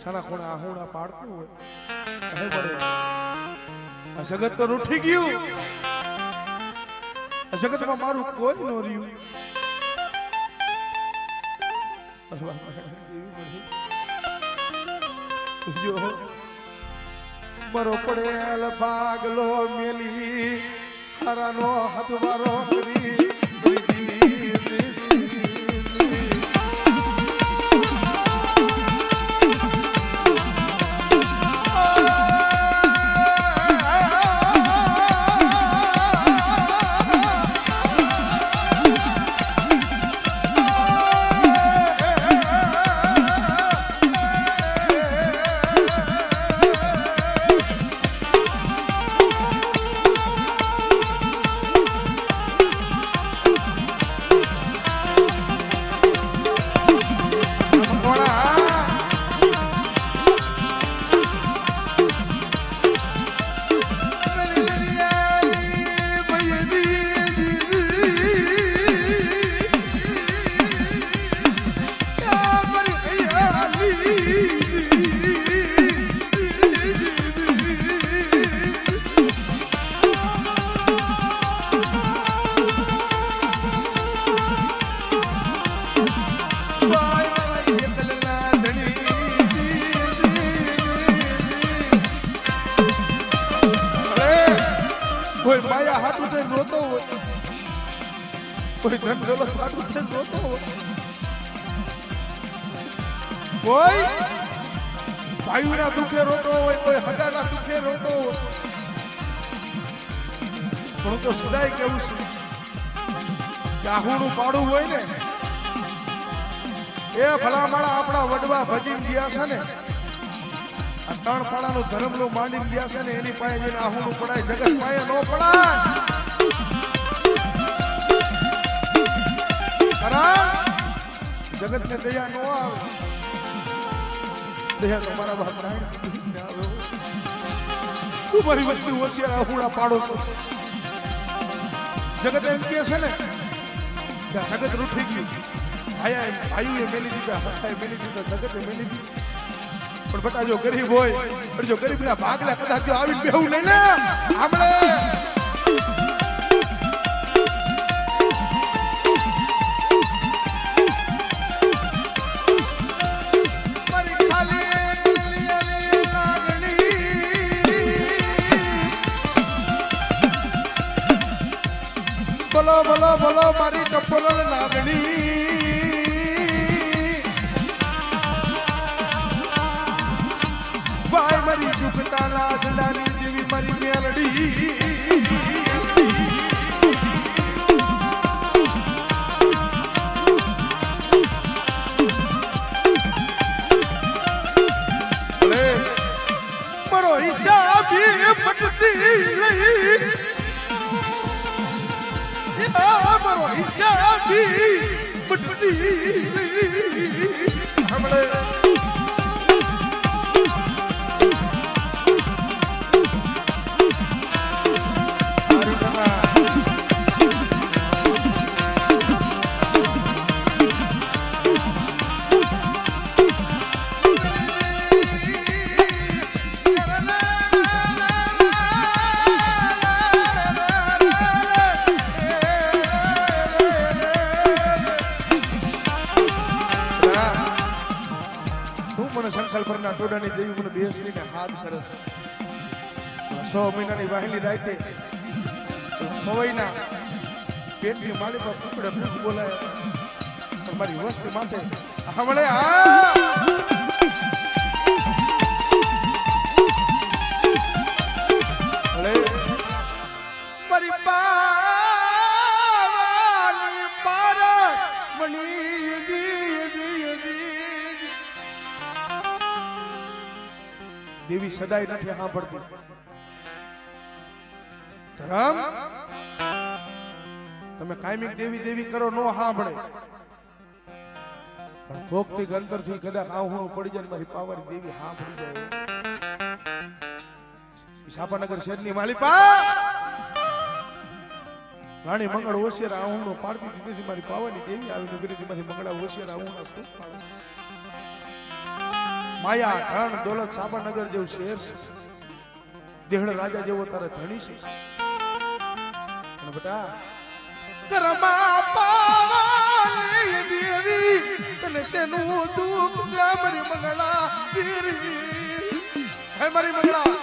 સાના કોણા આહુણા પાડતું હોય કહે પડે આ જગત તો રૂઠી ગયું, આ જગતમાં મારું કોઈ ન રહ્યું. જો મારો પડેલ ભાગલો મેલી હારાનો હાથવારો કરી કોઈ માયા હાથું થઈને રોતો હોય, કોઈ ધન દોલત હાથું થઈને રોતો હોય, કોઈ ભાઈઓના દુઃખે રોતો હોય, કોઈ હગાના દુઃખે રોતો હોય. પણ તો સદાય કેવું છું કે આહુનું પાડું હોય ને એ ભલામાળા આપણા વડવા ભજી ગયા છે ને, આ ત્રણ પાડાનું ધર્મનું માંડી ગયા છે ને, એની પાસે જઈને આહુનું પડાય, જગત પાસે નો પડાય. જગત ને દયા નો આવે, દયા તમારા બાપ શું મારી વસ્તુ હોશિયાર આહુડા પાડો છો. જગત એમ કે છે ને કે જગત રૂઠી ગયું, ભાઈઓએ મેલી દીધા, હકાએ મેલી દીધા, જગતે મેલી દીધા. પણ બટા જો ગરીબ હોય, જો ગરીબના ભાગલા કદાચ જો આવી બેહું નહીં ને આપણે બોલો બોલો બોલો મારી ટપોરલ લાગણી, ભાઈ મારી ચૂકતા લાજલાની જેવી મારી મેલડી. મારો હિસાબ પટતી મારો હિસાબ પટતી હમણે સંકલ્પના ટોડાની દેવી મને બેસલીને હાથ કરે છે. 6 મહિનાની વાહેલી રાતે પવઈના પેટની માલી પર ફૂકડે ફૂક બોલાય, મારી વસ્તી માથે હમણે મારી પાવાની પારસ મળી દેવી સદાય નથી સાંભળતી. ધરમ તમે કાયમિક દેવી દેવી કરો નો સાંભળે, પણ ભોગતી અંતરથી કદાચ આવું પડી જાય મારી પાવરી દેવી સાંભળી જાય. સાપાનગર શહેરની માલિપા રાણી મંગળ હોશિયાર આવું પાડતી દીધી મારી પાવાની દેવી આવી નગરી મારી મંગળા હોશિયાર આવું માયા ધન દોલત સાબરનગર જેવું શહેર છે, દેહળ રાજા જેવો તારે ધણી છે, અને બેટા કરમા પાવાની દેવી તને શેનું દુઃખ છે મારી મંગળા દેવી, હે મારી મંગળા